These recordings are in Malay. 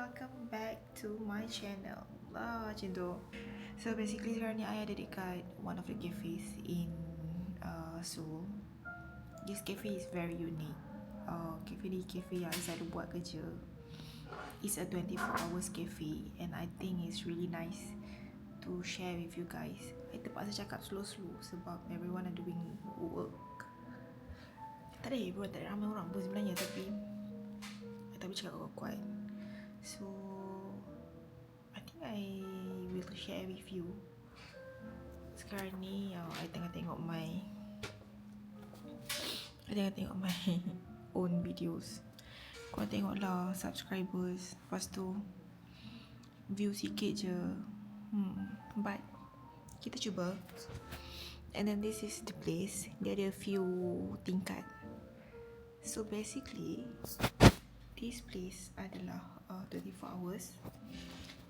welcome back to my channel lah macam tu. So basically sekarang ni I ada dekat one of the cafes in Seoul. This cafe is very unique. Cafe ni cafe yang I selalu buat kerja. It's a 24 hours cafe and I think it's really nice to share with you guys. I terpaksa cakap slow-slow sebab everyone are doing work. Tak ada bro, tak ada ramai orang pun sebenarnya, tapi cakap kuat-kuat. So I think I will share with you. Sekarang ni I tengah tengok my own videos. Kau tengoklah subscribers, lepas tu view sikit je. But kita cuba. And then this is the place. Dia ada few tingkat. So basically this place adalah 24 hours.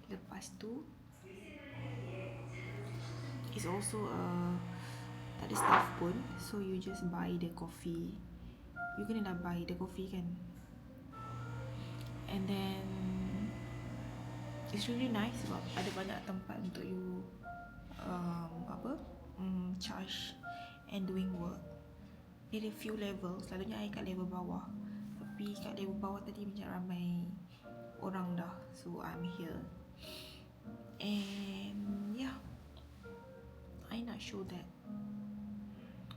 Lepas tu it's also tak ada staff pun. So you just buy the coffee. You kena dah buy the coffee kan. And then it's really nice sebab ada banyak tempat untuk you charge and doing work. Dia ada few level. Selalunya I kat level bawah, tapi kat level bawah tadi macam ramai orang dah. So I'm here. And yeah, I not sure that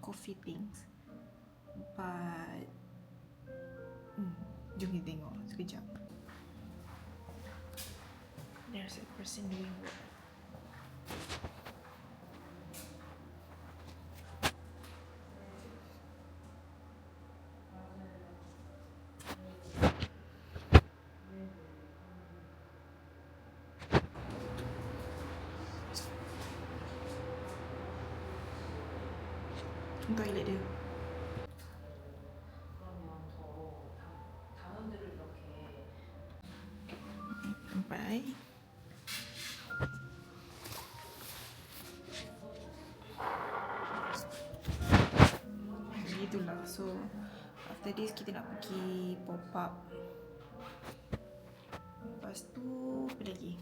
coffee things, but jom kita tengok sekejap. There's a person doing work. toilet dia. Sampai itulah. So after this kita nak pergi pop up. Lepas tu apa lagi?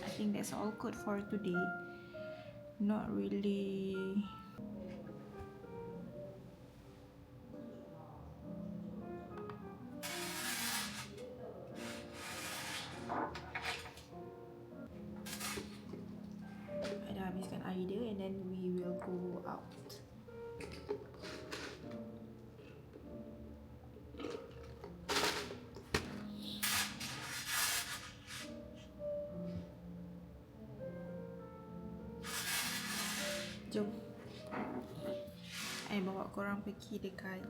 I think that's all good for today. Not really ada habiskan air dia, and then we will go out. Jom I bawa korang pergi dekat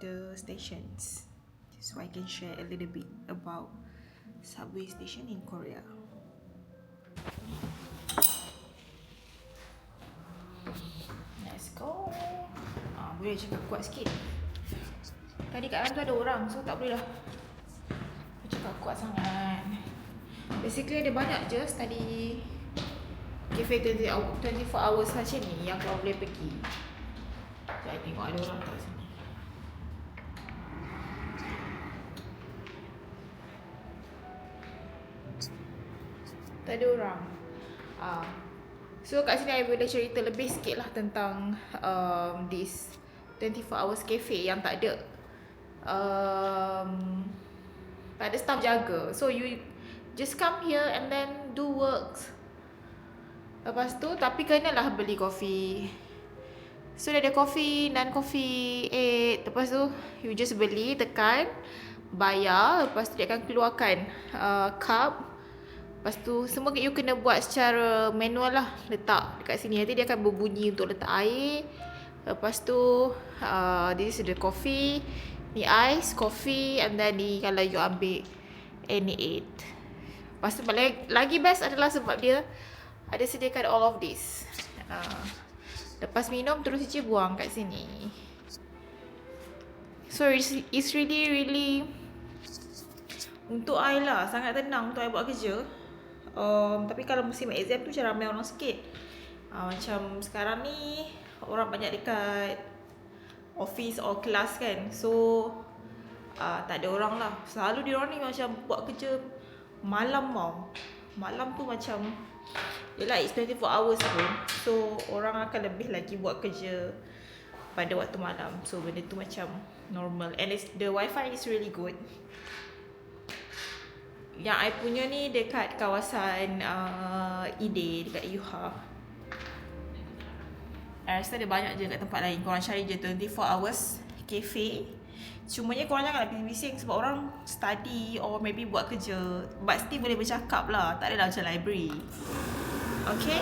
the stations, so I can share a little bit about subway station in Korea. Let's go. Boleh cakap kuat sikit. Tadi kat dalam tu ada orang, so tak boleh lah cakap kuat sangat. Basically ada banyak je study cafe 24 hours macam ni yang kau boleh pergi. Saya tengok ada orang tak sini. Tak ada orang. So kat sini I boleh cerita lebih sikit lah tentang this 24 hours cafe yang tak ada staff jaga. So you just come here and then do works. Lepas tu tapi kenalah beli kopi. So dia ada kopi, non-coffee 8. Lepas tu you just beli, tekan, bayar. Lepas tu dia akan keluarkan cup. Lepas tu semua you kena buat secara manual lah. Letak dekat sini, nanti dia akan berbunyi untuk letak air. Lepas tu this is the coffee, ni ice, coffee, and then ni kalau you ambil any 8. Lepas tu lagi best adalah sebab dia ada sediakan all of this. Lepas minum terus je buang kat sini. So it's really untuk I lah, sangat tenang untuk I buat kerja. Tapi kalau musim exam tu macam ramai orang sikit. Macam sekarang ni orang banyak dekat office or kelas kan. So tak ada orang lah. Selalu diorang ni macam buat kerja malam tau. Malam tu macam yelah it's 24 hours pun. So orang akan lebih lagi buat kerja pada waktu malam. So benda tu macam normal. And the wifi is really good. Yang I punya ni dekat kawasan Ide, dekat Yuha. I rasa ada banyak je kat tempat lain. Korang cari je 24 hours cafe. Cumanya korang jangan nak bising sebab orang study or maybe buat kerja. But still boleh bercakap lah. Tak adalah macam library. Okay?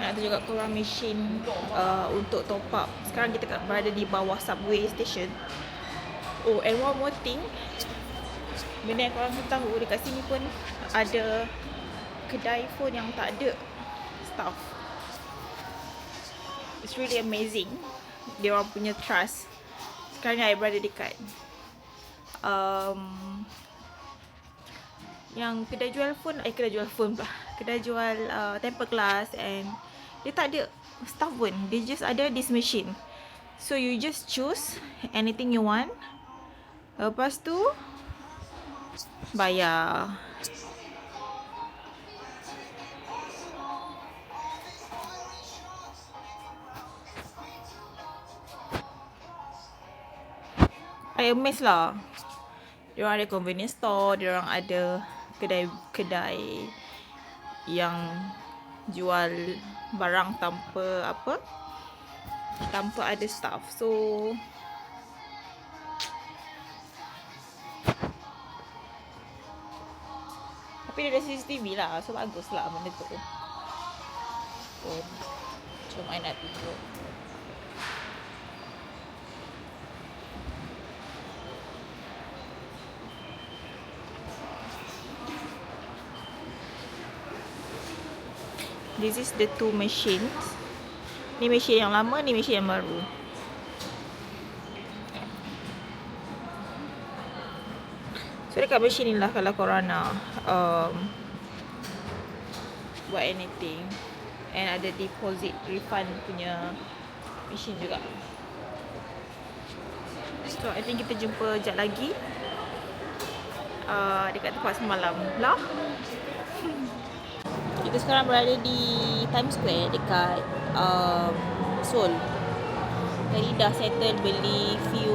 Ada juga korang mesin untuk top up. Sekarang kita berada di bawah subway station. Oh, and one more thing, benda yang korang tahu, dekat sini pun ada kedai phone yang tak ada staff. It's really amazing. Dia orang punya trust. Sekarang ni I berada dekat yang kedai jual phone, kedai jual temper glass, and dia tak ada staff pun. Dia just ada this machine. So you just choose anything you want. Lepas tu bayar. I amazed lah. Diorang ada convenience store, diorang ada kedai-kedai yang jual barang tanpa ada staff. So tapi dia ada CCTV lah, so bagus lah benda tu. So cuma I nak tunjuk. This is the two machines. Ni machine yang lama, ni machine yang baru. So dekat machine ni lah kalau korang nak buat anything. And ada deposit refund punya machine juga. So I think kita jumpa sekejap lagi dekat tempat semalam lah. Kita sekarang berada di Times Square dekat Seoul. Tadi dah settle beli few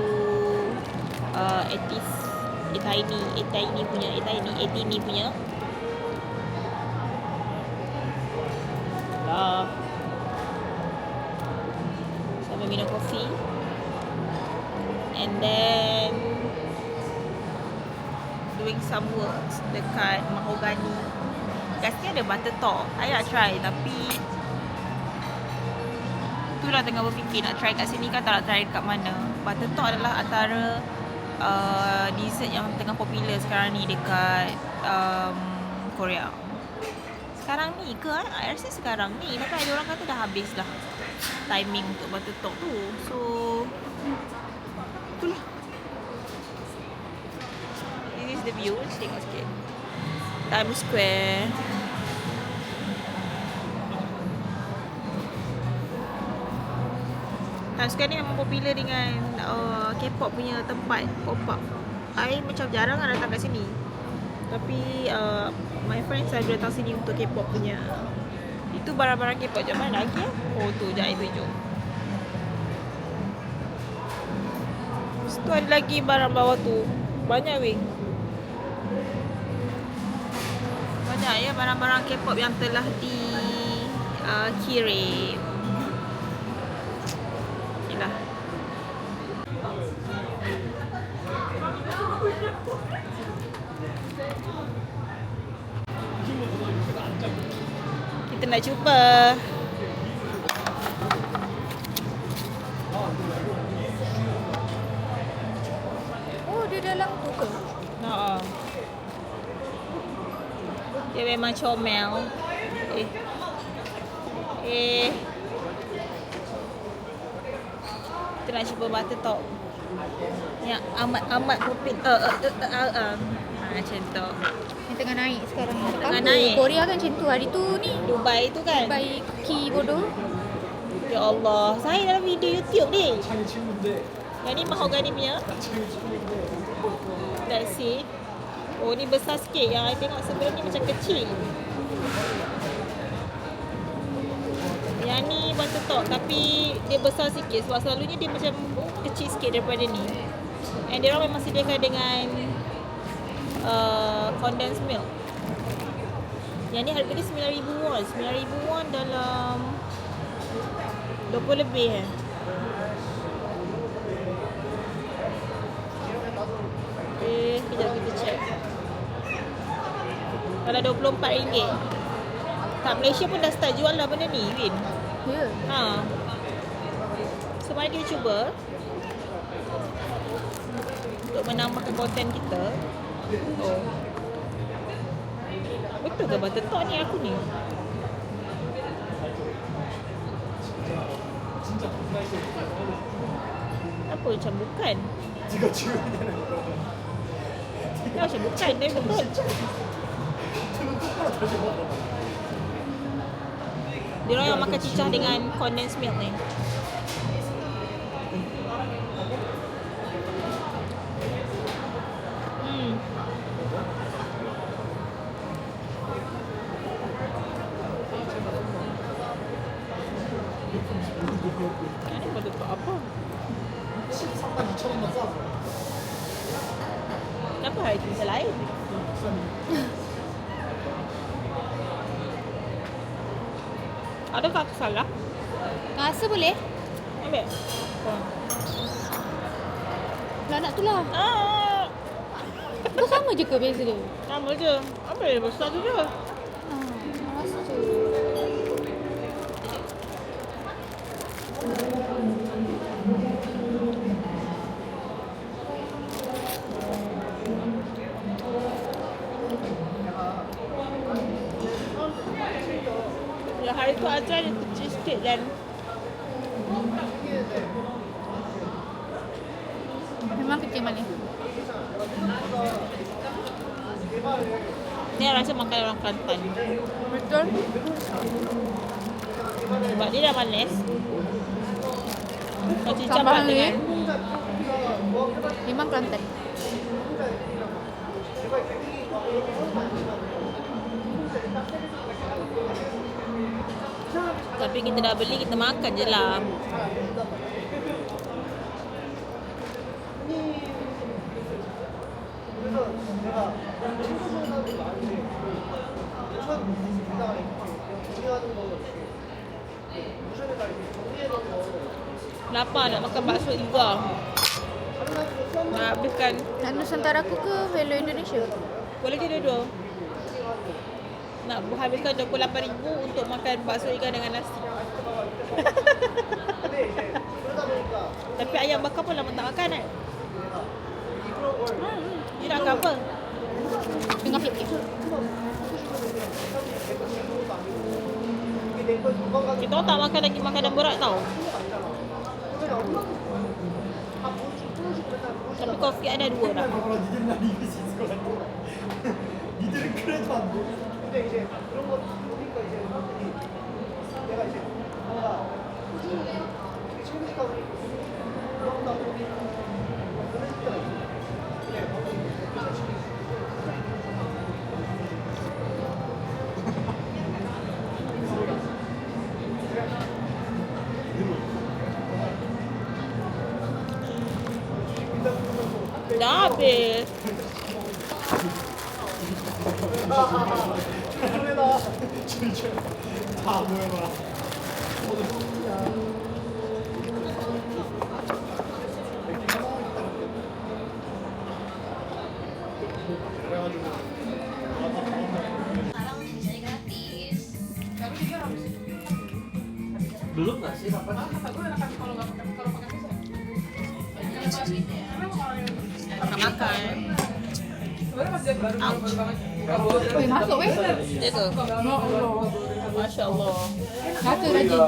Etini punya sambil minum kopi. And then doing some works dekat Mahogany. Kat sini ada butter talk. I nak try tapi itulah tengah berfikir nak try kat sini kan tak nak try kat mana. Butter talk adalah antara dessert yang tengah popular sekarang ni dekat Korea. Sekarang ni ke? I rasa sekarang ni. Tapi ada orang kata dah habis dah timing untuk butter talk tu. So itulah. This is the view. Tengok sikit Times Square. Times Square ni memang popular dengan K-pop punya tempat pop-up. I macam jarang datang kat sini. Tapi my friends selalu datang sini untuk K-pop punya. Itu barang-barang K-pop. Macam mana lagi ya? Oh tu, sekejap I tunjuk. Situ ada lagi barang bawah tu. Banyak weh. Banyak ya barang-barang K-pop yang telah dikirim. Inilah. Kita nak cuba. Oh, dia dalam tu ke? Dia Dia memang comel. Kita nak cuba butter top yang amat profit. Macam tu. Yang tengah naik sekarang. Tengah naik. Korea kan macam tu. Hari tu ni Dubai tu kan. Dubai ki bodoh. Ya Allah, saya dalam video YouTube ni. Yang ni mahogany punya. Let's see. Oh, ni besar sikit. Yang I tengok sebelum ni macam kecil. Yang ni butter top tapi dia besar sikit sebab selalunya dia macam kecil sikit daripada ni. And dia orang memang sediakan dengan condensed milk. Yang ni harga dia 9,000 won. 9,000 won dalam 20 lebih kejap kita check. Kalau RM24. Tak, Malaysia pun dah start jual lah benda ni, Win. Ya. So mari kita cuba untuk menambahkan konten kita. Oh, betul ke butter top ni aku ni? Apa macam bukan? Macam bukan, tapi betul. Dia orang yang makan cicah dengan condensed milk ni. Ini butter top apa? Kenapa hari tu lain? Adakah aku salah? Rasa boleh? Ambil. Lah nak tu lah. Itu sama je ke beza dia? Sama je. Ambil besar tu je. Rasa je. Ya, hari tu Azra dia kecil sikit dan Memang kecil manis. ni rasa makan orang Kelantan. Betul. Sebab dia dah manis. Kau cicap Tambah lah dengan Memang Kelantan. Tapi kita dah beli, kita makan je lah. Lapar nak makan bakso Iga. Nak habiskan. Nak Nusantara aku ke Hello Indonesia? Boleh je dua-dua. Nak habiskan 28,000 untuk makan bakso ikan dengan nasi. Tapi ayam bakar pun lama tak makan kan? Dia nak makan apa? Dengan flip. Kita orang tak makan lagi makanan berat tau. Tapi kopi ada 2 dah. 근데 이제 그런 거 보니까 이제 사람들이 내가 이제 뭔가 꾸준히 되게 친구니까 우리 그런다 보니 그런 때가 있어. 근데 방금 잘 치고 있어. Dah habis. 그러다 진짜 다 모여봐. Belum nggak sih? Kapan? Tak makan. Sebenarnya masih baru Ouch. banget. Weh, masuk weh. Ya ke? Masya Allah. Kata rajin.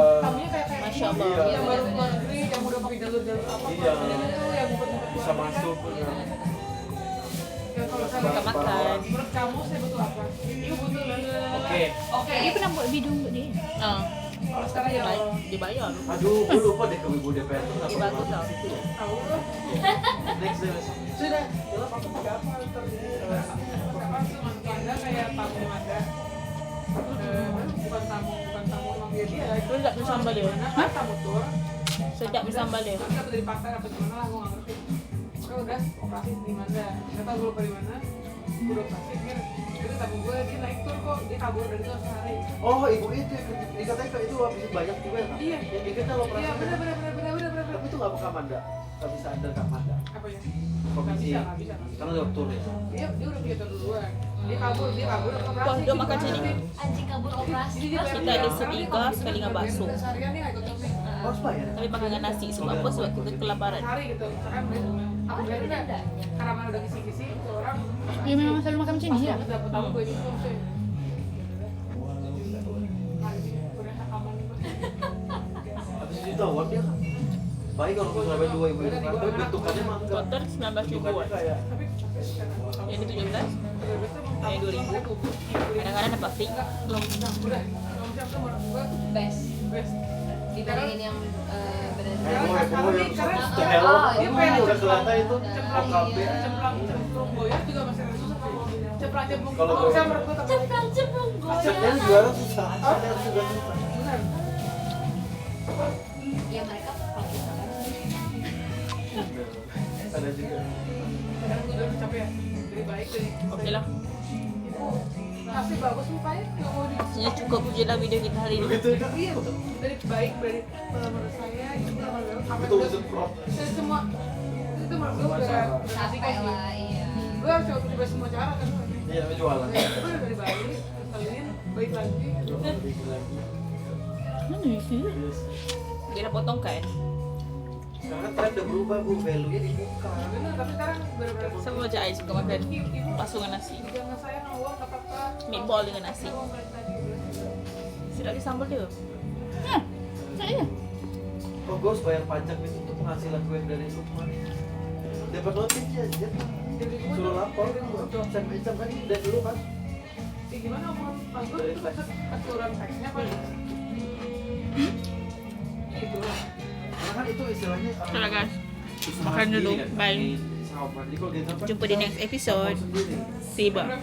Masya Allah. Yang baru keluar negeri, yang udah pakai jalur-jalur apa? Iya. Itu yang Bisa masuk. yang kalau saya Bukan makan. menurut kamu saya butuh apa? Iya butuh Oke. Oke. Dia pernah buat bidung untuk dia. Ah, Kalau sekarang ya dibayar. Aduh, gue lupa deh ke Wibu DPR itu Ini bagus tau. tahu. Next deh. Sudah. Jelas aku pakai apa ntar langsung masuk Anda kayak tamu Anda. Bukan tamu emang dia. Itu enggak sambal dia. Hah? Tamu tur. Sedap sambal dia. Tapi dari pasar apa gimana lah, gue nggak ngerti. Oke udah operasi di mana? Nggak tahu gue lupa di mana. Gue udah operasi, itu tamu gue dia naik tur kok, dia kabur dari itu sehari. Oh, ibu itu ikatnya itu habis banyak juga ya, Kak? Iya. Yang ikatnya lo Iya perasaan. benar. Tapi itu nggak Kak Manda. Nggak bisa ada Kak Manda. Apa ya? Komisi. Nggak bisa. Karena lewat tur ya. Dia udah punya tur duluan. Dia kabur ke operasi. Wah, dia makan sini. Anjing kabur operasi. Jadi dia Kita ada sediga sekali dengan bakso. Seharian nih nggak ikut nih. Oh, bayar. Tapi makan dengan nasi. Sebab apa? Sebab kita kelaparan. Sehari gitu. Misalkan aku bilang udah karena mana udah kisi-kisi itu orang. Dia memang selalu makan macam ni ya. Pas dapet tamu gue itu sih. Habis itu tawar dia Kak. Baik kalau ke Surabaya 2 ibu itu kan. Tapi bentukannya mah enggak. Total 19 ribuan. Kayak Yang ini 17. Yang 2000. Kadang-kadang dapat free. Belum siap udah. Belum siap tuh menurut gue Best. best. Dibandingin yang benar-benar. heboh yang Karena susah. dia pengen Udah kelihatan itu cemplang OKB. cemplung boyar juga masih ada susah sih. Cemplang Kalau kalau gue- saya menurut gue tapi Cemplung Acapnya juara susah. Acapnya juga susah. benar. Ya mereka kalau misalkan Ada juga. Kadang gue udah capek ya. Lebih baik dari Oke lah. ibu kasih bagus mukanya nggak mau di Sebenarnya cukup je lah video kita hari ini. Begitu Kak. iya dari baik dari menurut saya itu apa Betul semprot. dari semua itu menurut gue udah capek lah, iya. gue harus coba semua cara kan Iya, namanya jualan. gue udah dari baik kalian baik lagi Mana isi? Dia dah potong kan? Sekarang kan tren udah berubah Bu, value-nya dibuka. bener tapi sekarang bener-bener Sama macam Ais suka makan ibu bakso dengan nasi. jangan sayang sama uang kata apa Meatball dengan nasi. uang balik lagi Sedap di sambal dia. Saya. Oh, gue harus bayar pajak itu untuk penghasilan gue yang dari rumah. Dapat notif ya, dia jadi gue suruh lapor. Jam kan ini dari dulu kan. gimana omongan pas gue itu aturan teksnya apa gitu Karena kan itu istilahnya Oke lah guys. usaha Makan dulu. sendiri kan. Bye. Sama. Jadi kalau dia Jumpa di next episode. sendiri. See you. Bye.